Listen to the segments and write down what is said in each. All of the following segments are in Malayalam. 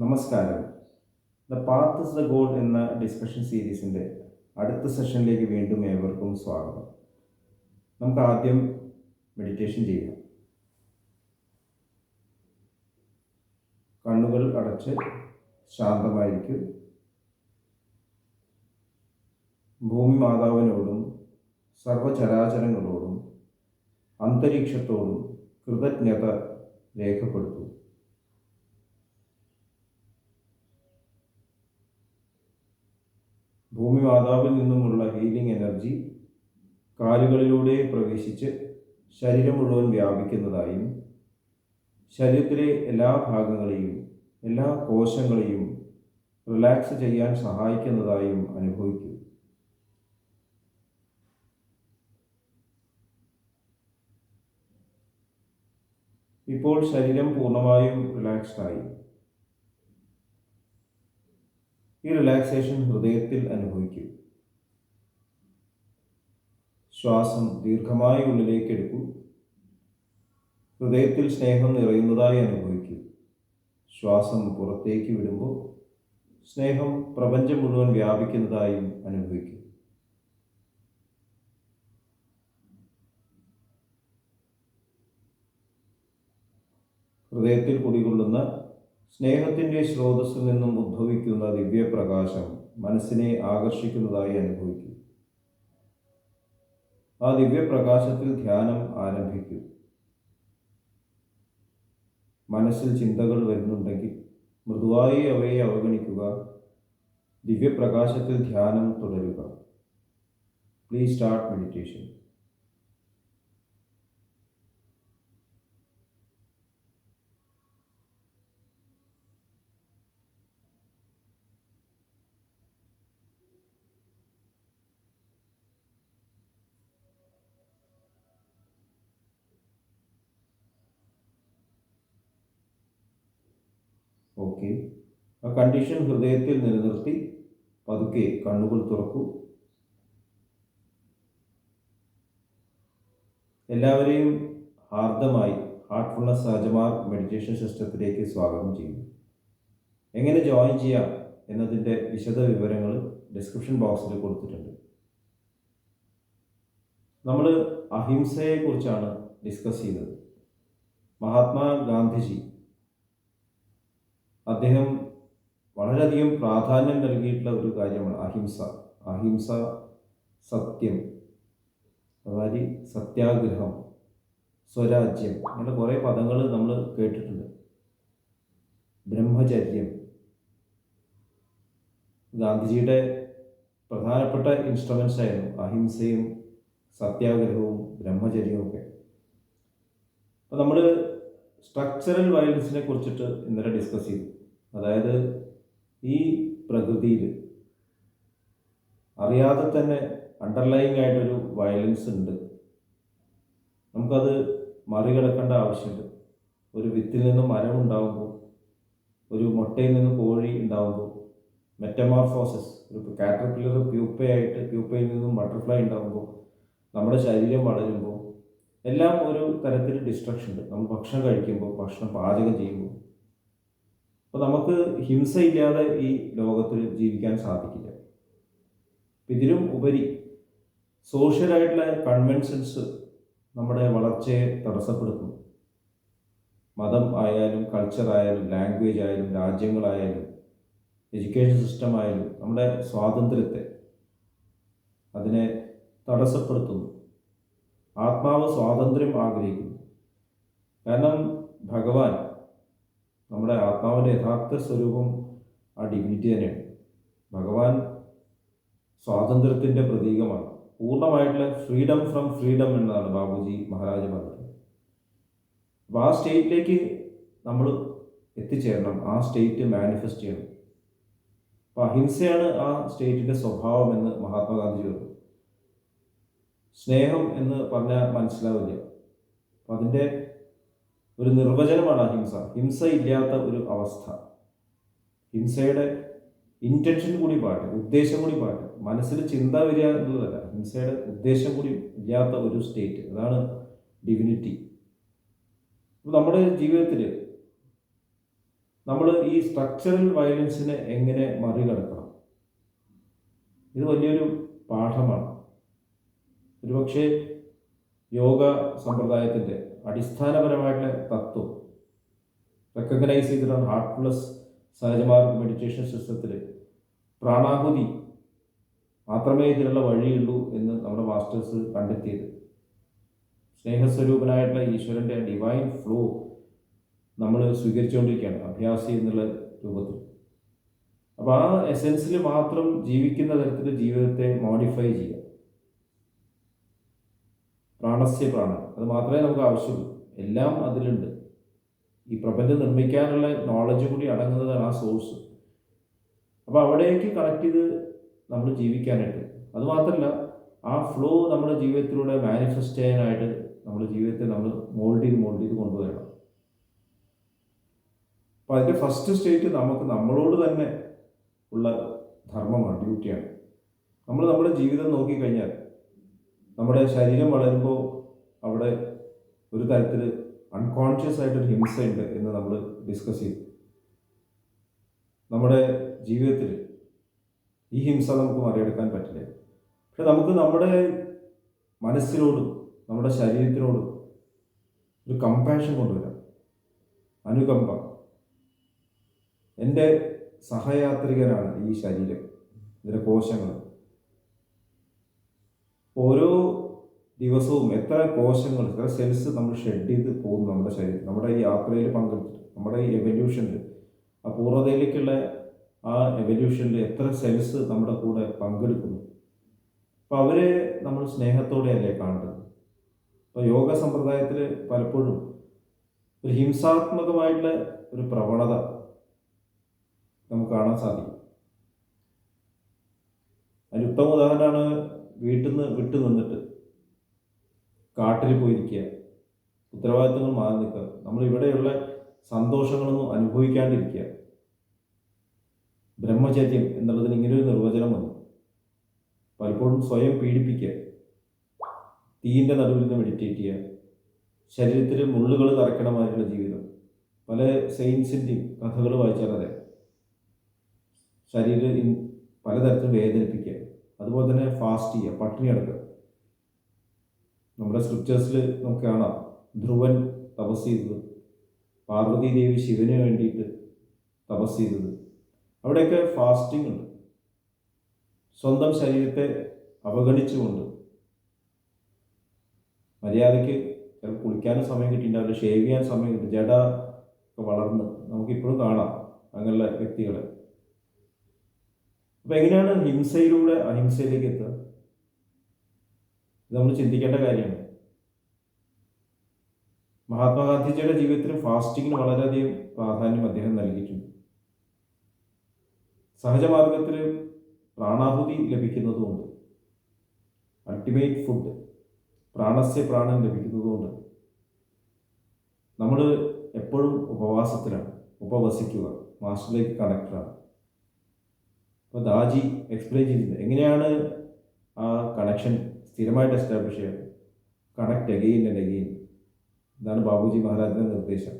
നമസ്കാരം. The path is the goal എന്ന ഡിസ്കഷൻ സീരീസിൻ്റെ അടുത്ത സെഷനിലേക്ക് വീണ്ടും ഏവർക്കും സ്വാഗതം. നമുക്ക് ആദ്യം മെഡിറ്റേഷൻ ചെയ്യാം. കണ്ണുകൾ അടച്ച് ശാന്തമായിരിക്കും. ഭൂമി മാതാവിനോടും സർവചരാചരങ്ങളോടും അന്തരീക്ഷത്തോടും കൃതജ്ഞത രേഖപ്പെടുത്തും. ഭൂമി മാതാവിൽ നിന്നുമുള്ള ഹീലിംഗ് എനർജി കാലുകളിലൂടെ പ്രവേശിച്ച് ശരീരം മുഴുവൻ വ്യാപിക്കുന്നതായും ശരീരത്തിലെ എല്ലാ ഭാഗങ്ങളെയും എല്ലാ കോശങ്ങളെയും റിലാക്സ് ചെയ്യാൻ സഹായിക്കുന്നതായും അനുഭവിക്കും. ഇപ്പോൾ ശരീരം പൂർണ്ണമായും റിലാക്സ്ഡായി. ഈ റിലാക്സേഷൻ ഹൃദയത്തിൽ അനുഭവിക്കൂ. ശ്വാസം ദീർഘമായി ഉള്ളിലേക്ക് എടുക്കൂ. ഹൃദയത്തിൽ സ്നേഹം നിറയുന്നതായി അനുഭവിക്കൂ. ശ്വാസം പുറത്തേക്ക് വിടുമ്പോൾ സ്നേഹം പ്രപഞ്ചം മുഴുവൻ വ്യാപിക്കുന്നതായും അനുഭവിക്കൂ. ഹൃദയത്തിൽ കുടികൊള്ളുന്ന സ്നേഹത്തിൻ്റെ സ്രോതസ്സിൽ നിന്നും ഉദ്ഭവിക്കുന്ന ദിവ്യപ്രകാശം മനസ്സിനെ ആകർഷിക്കുന്നതായി അനുഭവിക്കും. ആ ദിവ്യപ്രകാശത്തിൽ ധ്യാനം ആരംഭിക്കൂ. മനസ്സിൽ ചിന്തകൾ വരുന്നുണ്ടെങ്കിൽ മൃദുവായി അവയെ അവഗണിക്കുക. ദിവ്യപ്രകാശത്തിൽ ധ്യാനം തുടരുക. Please start meditation. ഓക്കെ, ആ കണ്ടീഷൻ ഹൃദയത്തിൽ നിലനിർത്തി പതുക്കെ കണ്ണുകൾ തുറക്കൂ. എല്ലാവരെയും ഹാർദമായി ഹാർട്ട്ഫുൾനെസ് സഹജമാർ മെഡിറ്റേഷൻ സിസ്റ്റത്തിലേക്ക് സ്വാഗതം ചെയ്യുന്നു. എങ്ങനെ ജോയിൻ ചെയ്യാം എന്നതിൻ്റെ വിശദ വിവരങ്ങൾ ഡിസ്ക്രിപ്ഷൻ ബോക്സിൽ കൊടുത്തിട്ടുണ്ട്. നമ്മൾ അഹിംസയെക്കുറിച്ചാണ് ഡിസ്കസ് ചെയ്തത്. മഹാത്മാഗാന്ധിജി അദ്ദേഹം വളരെയധികം പ്രാധാന്യം നൽകിയിട്ടുള്ള ഒരു കാര്യമാണ് അഹിംസ. അഹിംസ, സത്യം, അതായത് സത്യാഗ്രഹം, സ്വരാജ്യം, അങ്ങനെ കുറേ പദങ്ങൾ നമ്മൾ കേട്ടിട്ടുണ്ട്. ബ്രഹ്മചര്യം. ഗാന്ധിജിയുടെ പ്രധാനപ്പെട്ട ഇൻസ്ട്രുമെൻസ് ആയിരുന്നു അഹിംസയും സത്യാഗ്രഹവും ബ്രഹ്മചര്യവും ഒക്കെ. അപ്പോൾ നമ്മൾ സ്ട്രക്ചറൽ വയലൻസിനെ കുറിച്ചിട്ട് ഇന്നലെ ഡിസ്കസ് ചെയ്തു. അതായത് ഈ പ്രകൃതിയിൽ അറിയാതെ തന്നെ അണ്ടർലൈങ് ആയിട്ടൊരു വയലൻസ് ഉണ്ട്. നമുക്കത് മറികടക്കേണ്ട ആവശ്യമുണ്ട്. ഒരു വിത്തിൽ നിന്നും മരം ഉണ്ടാകുമ്പോൾ, ഒരു മുട്ടയിൽ നിന്നും കോഴി ഉണ്ടാകുമ്പോൾ, മെറ്റമോർഫോസിസ്, ഒരു കാറ്റർപില്ലർ പ്യൂപ്പയായിട്ട് പ്യൂപ്പയിൽ നിന്നും ബട്ടർഫ്ലൈ ഉണ്ടാകുമ്പോൾ, നമ്മുടെ ശരീരം വളരുമ്പോൾ എല്ലാം ഒരു തരത്തിൽ ഡിസ്ട്രക്ഷൻ ഉണ്ട്. നമ്മൾ ഭക്ഷണം കഴിക്കുമ്പോൾ, ഭക്ഷണം പാചകം ചെയ്യുമ്പോൾ. അപ്പോൾ നമുക്ക് ഹിംസയില്ലാതെ ഈ ലോകത്തിൽ ജീവിക്കാൻ സാധിക്കില്ല. ഇതിലും ഉപരി സോഷ്യലായിട്ടുള്ള കൺവെൻഷൻസ് നമ്മുടെ വളർച്ചയെ തടസ്സപ്പെടുത്തുന്നു. മതം ആയാലും കൾച്ചർ ആയാലും ലാംഗ്വേജ് ആയാലും രാജ്യങ്ങളായാലും എഡ്യൂക്കേഷൻ സിസ്റ്റം ആയാലും നമ്മുടെ സ്വാതന്ത്ര്യത്തെ അതിനെ തടസ്സപ്പെടുത്തുന്നു. ആത്മാവ് സ്വാതന്ത്ര്യം ആഗ്രഹിക്കുന്നു. കാരണം ഭഗവാൻ, നമ്മുടെ ആത്മാവിൻ്റെ യഥാർത്ഥ സ്വരൂപം ആ ഡിവിനിറ്റി തന്നെയാണ്. ഭഗവാൻ സ്വാതന്ത്ര്യത്തിൻ്റെ പ്രതീകമാണ്. പൂർണ്ണമായിട്ടുള്ള ഫ്രീഡം ഫ്രം ഫ്രീഡം എന്നതാണ് ബാബുജി മഹാരാജ് പറഞ്ഞത്. അപ്പോൾ ആ സ്റ്റേറ്റിലേക്ക് നമ്മൾ എത്തിച്ചേരണം. ആ സ്റ്റേറ്റ് മാനിഫെസ്റ്റ് ചെയ്യണം. അപ്പോൾ അഹിംസയാണ് ആ സ്റ്റേറ്റിൻ്റെ സ്വഭാവം എന്ന് മഹാത്മാഗാന്ധി പറഞ്ഞു. സ്നേഹം എന്ന് പറഞ്ഞാൽ മനസ്സിലാവില്ല. അപ്പം അതിൻ്റെ ഒരു നിർവചനമാണ് അഹിംസ. ഹിംസ ഇല്ലാത്ത ഒരു അവസ്ഥ. ഹിംസയുടെ ഇൻറ്റൻഷൻ കൂടി പാടില്ല, ഉദ്ദേശം കൂടി പാടില്ല. മനസ്സിൽ ചിന്ത വരിക എന്നുള്ളതല്ല, ഹിംസയുടെ ഉദ്ദേശം കൂടി ഇല്ലാത്ത ഒരു സ്റ്റേറ്റ്. അതാണ് ഡിവിനിറ്റി. അപ്പോൾ നമ്മുടെ ജീവിതത്തിൽ നമ്മൾ ഈ സ്ട്രക്ചറൽ വയലൻസിനെ എങ്ങനെ മറികടക്കണം? ഇത് വലിയൊരു പാഠമാണ്. ഒരുപക്ഷെ യോഗ സമ്പ്രദായത്തിൻ്റെ അടിസ്ഥാനപരമായിട്ടുള്ള തത്വം റെക്കഗ്നൈസ് ചെയ്തിട്ടാണ് ഹാർട്ട്ഫുൾനെസ് സഹജമാർഗ മെഡിറ്റേഷൻ സിസ്റ്റത്തിൽ പ്രാണാഹുതി മാത്രമേ ഇതിനുള്ള വഴിയുള്ളൂ എന്ന് നമ്മുടെ മാസ്റ്റേഴ്സ് കണ്ടെത്തിയത്. സ്നേഹസ്വരൂപനായിട്ടുള്ള ഈശ്വരൻ്റെ ഡിവൈൻ ഫ്ലോ നമ്മൾ സ്വീകരിച്ചുകൊണ്ടിരിക്കുകയാണ് അഭ്യാസി എന്നുള്ള രൂപത്തിൽ. അപ്പോൾ ആ എസെൻസിൽ മാത്രം ജീവിക്കുന്ന തരത്തിൽ ജീവിതത്തെ മോഡിഫൈ ചെയ്യുക. പ്രാണസ്യ പ്രാണൻ, അത് മാത്രമേ നമുക്ക് ആവശ്യമുള്ളൂ. എല്ലാം അതിലുണ്ട്. ഈ പ്രപഞ്ചം നിർമ്മിക്കാനുള്ള നോളജ് കൂടി അടങ്ങുന്നതാണ് ആ സോഴ്സ്. അപ്പോൾ അവിടേക്ക് കണക്ട് ചെയ്ത് നമ്മൾ ജീവിക്കാനായിട്ട്, അതുമാത്രമല്ല ആ ഫ്ലോ നമ്മുടെ ജീവിതത്തിലൂടെ മാനിഫെസ്റ്റ് ചെയ്യാനായിട്ട് നമ്മുടെ ജീവിതത്തെ നമ്മൾ മോൾഡ് ചെയ്ത് കൊണ്ടുവരണം. അപ്പോൾ അതിൻ്റെ ഫസ്റ്റ് സ്റ്റേറ്റ് നമുക്ക് നമ്മളോട് തന്നെ ഉള്ള ധർമ്മമാണ്, ഡ്യൂട്ടിയാണ്. നമ്മൾ നമ്മുടെ ജീവിതം നോക്കിക്കഴിഞ്ഞാൽ നമ്മുടെ ശരീരം വളരുമ്പോൾ അവിടെ ഒരു തരത്തിൽ അൺകോൺഷ്യസ് ആയിട്ടൊരു ഹിംസയുണ്ട് എന്ന് നമ്മൾ ഡിസ്കസ് ചെയ്തു. നമ്മുടെ ജീവിതത്തിൽ ഈ ഹിംസ നമുക്ക് മറികടക്കാൻ പറ്റില്ല. പക്ഷെ നമുക്ക് നമ്മുടെ മനസ്സിനോടും നമ്മുടെ ശരീരത്തിനോടും ഒരു കമ്പാഷൻ കൊണ്ടുവരാം, അനുകമ്പ. എൻ്റെ സഹയാത്രികനാണ് ഈ ശരീരം, ഇതിൻ്റെ കോശങ്ങൾ. ഓരോ ദിവസവും എത്ര കോശങ്ങൾ, എത്ര സെൽസ് നമ്മൾ ഷെഡ് ചെയ്ത് പോകും നമ്മുടെ ശരീരം, നമ്മുടെ ഈ യാത്രയിൽ പങ്കെടുത്തിട്ട്, നമ്മുടെ ഈ എവല്യൂഷനിൽ, ആ പൂർവ്വതയിലേക്കുള്ള ആ എവല്യൂഷനിൽ എത്ര സെൽസ് നമ്മുടെ കൂടെ പങ്കെടുക്കുന്നു. അപ്പോൾ അവരെ നമ്മൾ സ്നേഹത്തോടെയല്ലേ കാണേണ്ടത്. അപ്പോൾ യോഗ സമ്പ്രദായത്തിൽ പലപ്പോഴും ഒരു ഹിംസാത്മകമായിട്ടുള്ള ഒരു പ്രവണത നമുക്ക് കാണാൻ സാധിക്കും. അതിന് ഉത്തമ ഉദാഹരണമാണ് വീട്ടിൽ നിന്ന് വിട്ടു നിന്നിട്ട് കാട്ടിൽ പോയിരിക്കുക, ഉത്തരവാദിത്തങ്ങൾ മാറി നിൽക്കുക, നമ്മളിവിടെയുള്ള സന്തോഷങ്ങളൊന്നും അനുഭവിക്കാണ്ടിരിക്കുക. ബ്രഹ്മചര്യം എന്നുള്ളതിന് ഇങ്ങനൊരു നിർവചനം വന്നു. പലപ്പോഴും സ്വയം പീഡിപ്പിക്കുക, തീയിൻ്റെ നടുവിൽ നിന്ന് മെഡിറ്റേറ്റ് ചെയ്യുക, ശരീരത്തിൽ മുള്ളുകൾ തറയ്ക്കണമായിട്ടുള്ള ജീവിതം. പല സെയിൻസിൻ്റെയും കഥകൾ വായിച്ചാൽ അതെ, ശരീരം പലതരത്തിലും വേദനിപ്പിക്കുക. അതുപോലെ തന്നെ ഫാസ്റ്റ് ചെയ്യുക, പട്ടിണി കിടക്കുക. നമ്മുടെ സ്ക്രിപ്റ്റേഴ്സിൽ നമുക്ക് കാണാം ധ്രുവൻ തപസ് ചെയ്തത്, പാർവതി ദേവി ശിവന് വേണ്ടിയിട്ട് തപസ് ചെയ്തത്. അവിടെയൊക്കെ ഫാസ്റ്റിംഗ് ഉണ്ട്. സ്വന്തം ശരീരത്തെ അവഗണിച്ചുകൊണ്ട്, മര്യാദയ്ക്ക് ചിലപ്പോൾ കുളിക്കാനും സമയം കിട്ടിയിട്ടുണ്ടാവില്ല, ഷേവ് ചെയ്യാൻ സമയം കിട്ടും, ജട ഒക്കെ വളർന്ന് നമുക്കിപ്പോഴും കാണാം അങ്ങനെയുള്ള വ്യക്തികളെ. അപ്പം എങ്ങനെയാണ് ഹിംസയിലൂടെ അഹിംസയിലേക്ക് എത്തുക? ഇത് നമ്മൾ ചിന്തിക്കേണ്ട കാര്യമാണ്. മഹാത്മാഗാന്ധിജിയുടെ ജീവിതത്തിൽ ഫാസ്റ്റിങ്ങിന് വളരെയധികം പ്രാധാന്യം അദ്ദേഹം നൽകിയിട്ടുണ്ട്. സഹജമാർഗത്തിൽ പ്രാണാഹുതി ലഭിക്കുന്നതുകൊണ്ട്, അൾട്ടിമേറ്റ് ഫുഡ് പ്രാണസ്യ പ്രാണൻ ലഭിക്കുന്നതുകൊണ്ട് നമ്മൾ എപ്പോഴും ഉപവാസത്തിലാണ്, ഉപവസിക്കുക, മാസ്റ്ററിലേക്ക് കണക്റ്റഡാണ്. അപ്പോൾ ദാജി എക്സ്പ്ലെയിൻ ചെയ്തിട്ടുണ്ട് എങ്ങനെയാണ് ആ കണക്ഷൻ സ്ഥിരമായിട്ട് എസ്റ്റാബ്ലിഷ് ചെയ്യുക. Connect again and again. ഇതാണ് ബാബുജി മഹാരാജിൻ്റെ നിർദ്ദേശം.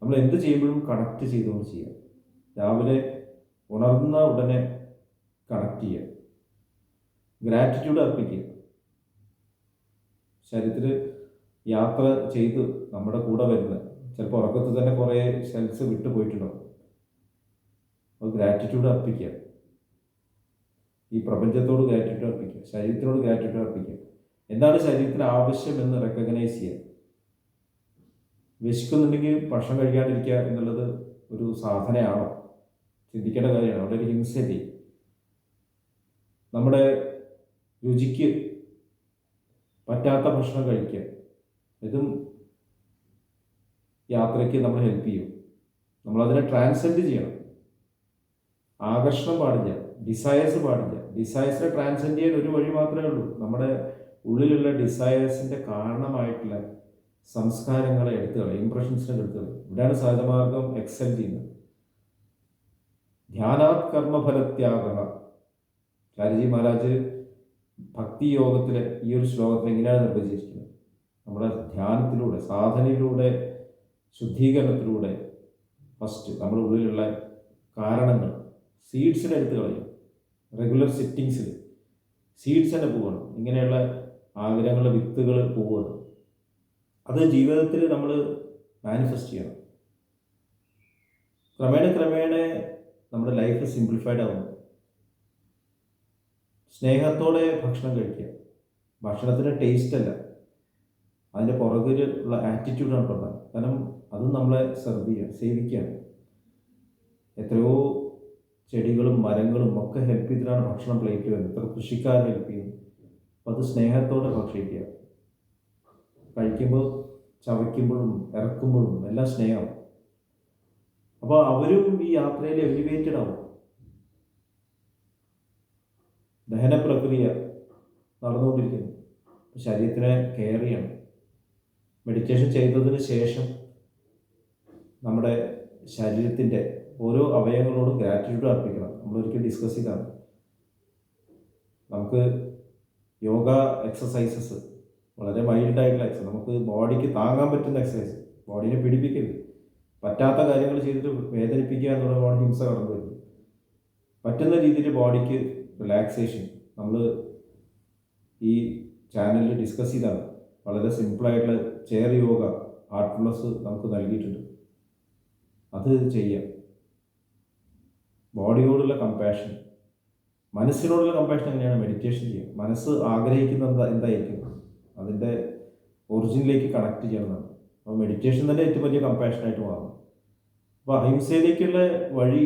നമ്മൾ എന്ത് ചെയ്യുമ്പോഴും കണക്ട് ചെയ്തുകൊണ്ട് ചെയ്യുക. രാവിലെ ഉണർന്ന ഉടനെ കണക്ട് ചെയ്യുക, ഗ്രാറ്റിറ്റ്യൂഡ് അർപ്പിക്കുക. ശരീരത്തിൽ യാത്ര ചെയ്ത് നമ്മുടെ കൂടെ വരുന്ന, ചിലപ്പോൾ ഉറക്കത്തിൽ തന്നെ കുറേ സെൽസ് വിട്ടു പോയിട്ടുണ്ടാവും. അപ്പോൾ ഗ്രാറ്റിറ്റ്യൂഡ് അർപ്പിക്കുക. ഈ പ്രപഞ്ചത്തോട് ഗ്രാറ്റിറ്റ്യൂഡ് അർപ്പിക്കുക, ശരീരത്തിനോട് ഗ്രാറ്റിറ്റ്യൂഡ് അർപ്പിക്കുക. എന്താണ് ശരീരത്തിന് ആവശ്യമെന്ന് റെക്കഗ്നൈസ് ചെയ്യുക. വിശക്കുന്നുണ്ടെങ്കിൽ ഭക്ഷണം കഴിക്കാണ്ടിരിക്കുക എന്നുള്ളത് ഒരു സാധനയാണോ? ചിന്തിക്കേണ്ട കാര്യമാണ്. അവിടെ ഒരു ഹിംസയില്ലേ? നമ്മുടെ രുചിക്ക് പറ്റാത്ത ഭക്ഷണം കഴിക്കുക, ഇതും യാത്രയ്ക്ക് നമ്മളെ ഹെൽപ്പ് ചെയ്യും. നമ്മളതിനെ ട്രാൻസെൻഡ് ചെയ്യണം. ആകർഷണം പാടില്ല, ഡിസയേഴ്സ് പാടില്ല. ഡിസയേഴ്സിനെ ട്രാൻസെൻഡ് ചെയ്യാൻ ഒരു വഴി മാത്രമേ ഉള്ളൂ. നമ്മുടെ ഉള്ളിലുള്ള ഡിസയേഴ്സിൻ്റെ കാരണമായിട്ടുള്ള സംസ്കാരങ്ങളെ എടുത്തു കളയും, ഇംപ്രഷൻസിനെ എടുത്തു കളയും. ഇവിടെയാണ് സഹജമാർഗം എക്സൽ ചെയ്യുന്നത്. ധ്യാനാത് കർമ്മഫലത്യാഗ. ചാരിജി മഹാരാജ് ഭക്തി യോഗത്തിലെ ഈ ഒരു ശ്ലോകത്തിൽ എങ്ങനെയാണ് നിർവചിച്ചിരിക്കുന്നത്? നമ്മുടെ ധ്യാനത്തിലൂടെ, സാധനയിലൂടെ, ശുദ്ധീകരണത്തിലൂടെ ഫസ്റ്റ് നമ്മുടെ ഉള്ളിലുള്ള കാരണങ്ങൾ സീഡ്സിനെ എടുത്ത് കളയും. റെഗുലർ സിറ്റിങ്സിൽ സീഡ്സ് തന്നെ പോവുകയാണ്. ഇങ്ങനെയുള്ള ആഗ്രഹങ്ങളുടെ വിത്തുകൾ പോവുകയാണ്. അത് ജീവിതത്തിൽ നമ്മൾ മാനിഫെസ്റ്റ് ചെയ്യണം. ക്രമേണ നമ്മുടെ ലൈഫ് സിംപ്ലിഫൈഡ് ആവുന്നു. സ്നേഹത്തോടെ ഭക്ഷണം കഴിക്കുക. ഭക്ഷണത്തിൻ്റെ ടേസ്റ്റ് അല്ല, അതിൻ്റെ പുറകിലുള്ള ആറ്റിറ്റ്യൂഡാണ് പ്രധാനം. കാരണം അത് നമ്മളെ സേവിക്കുകയാണ്. എത്രയോ ചെടികളും മരങ്ങളും ഒക്കെ ഹെൽപ്പ് ചെയ്തിട്ടാണ് ഭക്ഷണം പ്ലേറ്റ് വരുന്നത്. എത്ര കൃഷിക്കാർ ഹെൽപ്പ് ചെയ്യുന്നു. അപ്പോൾ അത് സ്നേഹത്തോടെ ഭക്ഷിക്കുക. കഴിക്കുമ്പോൾ ചവയ്ക്കുമ്പോഴും ഇറക്കുമ്പോഴും എല്ലാം സ്നേഹം. അപ്പോൾ അവരും ഈ യാത്രയിൽ എലിവേറ്റഡ് ആവും. ദഹന പ്രക്രിയ നടന്നുകൊണ്ടിരിക്കുന്നു. ശരീരത്തിനെ കെയർ ചെയ്യണം. മെഡിറ്റേഷൻ ചെയ്തതിന് ശേഷം നമ്മുടെ ശരീരത്തിൻ്റെ ഓരോ അവയവങ്ങളോടും ഗ്രാറ്റിറ്റ്യൂഡ് അർപ്പിക്കണം. നമ്മളൊരിക്കലും ഡിസ്കസ് ചെയ്താണ്. നമുക്ക് യോഗ എക്സസൈസസ് വളരെ മൈൽഡായിട്ടുള്ള എക്സസൈസ്, നമുക്ക് ബോഡിക്ക് താങ്ങാൻ പറ്റുന്ന എക്സസൈസ്, ബോഡീനെ പിടിപ്പിക്കരുത്. പറ്റാത്ത കാര്യങ്ങൾ ചെയ്തിട്ട് വേദനിപ്പിക്കുക എന്നുള്ളതാണ് ഹിംസ കടന്നു വരുന്നത്. പറ്റുന്ന രീതിയിൽ ബോഡിക്ക് റിലാക്സേഷൻ നമ്മൾ ഈ ചാനലിൽ ഡിസ്കസ് ചെയ്താണ്. വളരെ സിമ്പിളായിട്ടുള്ള ചെയർ യോഗ ഹാർട്ട്ഫുൾനെസ് നമുക്ക് നൽകിയിട്ടുണ്ട്. അത് ചെയ്യാം. ബോഡിയോടുള്ള കമ്പാഷൻ, മനസ്സിനോടുള്ള കമ്പാഷൻ എങ്ങനെയാണ് മെഡിറ്റേഷൻ ചെയ്യുക. മനസ്സ് ആഗ്രഹിക്കുന്നത് എന്തായിരിക്കും, അതിൻ്റെ ഒറിജിനിലേക്ക് കണക്ട് ചെയ്യണമെന്നാണ്. അപ്പോൾ മെഡിറ്റേഷൻ തന്നെ ഏറ്റവും വലിയ കമ്പാഷനായിട്ട് മാറും. അപ്പോൾ അഹിംസയിലേക്കുള്ള വഴി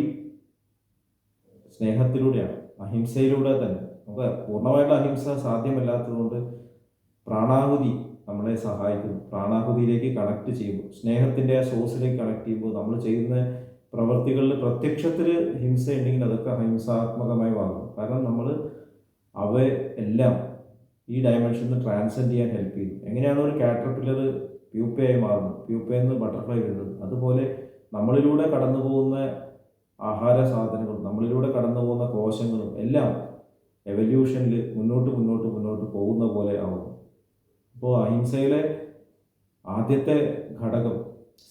സ്നേഹത്തിലൂടെയാണ്, അഹിംസയിലൂടെ തന്നെ. നമുക്ക് പൂർണ്ണമായിട്ടുള്ള അഹിംസ സാധ്യമല്ലാത്തതുകൊണ്ട് പ്രാണാഹുതി നമ്മളെ സഹായിക്കുന്നു. പ്രാണാഹുതിയിലേക്ക് കണക്ട് ചെയ്യുമ്പോൾ, സ്നേഹത്തിൻ്റെ ആ സോഴ്സിലേക്ക് കണക്ട് ചെയ്യുമ്പോൾ നമ്മൾ ചെയ്യുന്ന പ്രവൃത്തികളിൽ പ്രത്യക്ഷത്തിൽ ഹിംസ ഉണ്ടെങ്കിൽ അതൊക്കെ അഹിംസാത്മകമായി മാറും. കാരണം നമ്മൾ അവയെല്ലാം ഈ ഡയമെൻഷനിൽ ട്രാൻസെൻഡ് ചെയ്യാൻ ഹെൽപ്പ് ചെയ്യും. എങ്ങനെയാണ് ഒരു കാറ്റർപില്ലർ പ്യൂപ്പയായി മാറുന്നത്, പ്യൂപ്പയിൽ നിന്ന് ബട്ടർഫ്ലൈ വരുന്നത്, അതുപോലെ നമ്മളിലൂടെ കടന്നു പോകുന്ന ആഹാര സാധനങ്ങളും നമ്മളിലൂടെ കടന്നു പോകുന്ന കോശങ്ങളും എല്ലാം എവല്യൂഷനിൽ മുന്നോട്ട് പോകുന്ന പോലെ ആവുന്നു. അപ്പോൾ അഹിംസയിലെ ആദ്യത്തെ ഘടകം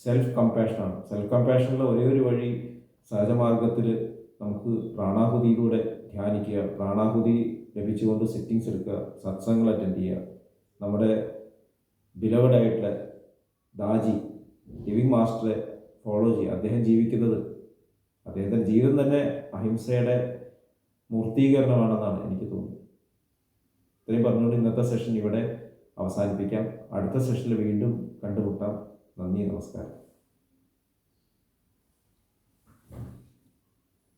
സെൽഫ് കമ്പാഷനാണ്. സെൽഫ് കമ്പാഷനുള്ള ഒരേ ഒരു വഴി സഹജമാർഗത്തിൽ നമുക്ക് പ്രാണാഹുതിയിലൂടെ ധ്യാനിക്കുക, പ്രാണാഹുതി ലഭിച്ചുകൊണ്ട് സിറ്റിങ്സ് എടുക്കുക, സത്സംഗങ്ങൾ അറ്റൻഡ് ചെയ്യുക. നമ്മുടെ ബിലവഡായിട്ടുള്ള ദാജി ലിവിങ് മാസ്റ്ററെ ഫോളോ ചെയ്യുക. അദ്ദേഹം ജീവിക്കുന്നത്, അദ്ദേഹത്തിൻ്റെ ജീവിതം തന്നെ അഹിംസയുടെ മൂർത്തീകരണമാണെന്നാണ് എനിക്ക് തോന്നുന്നത്. ഇത്രയും പറഞ്ഞുകൊണ്ട് ഇന്നത്തെ സെഷൻ ഇവിടെ അവസാനിപ്പിക്കാം. അടുത്ത സെഷനിൽ വീണ്ടും കണ്ടുമുട്ടാം. നന്ദി, നമസ്കാരം.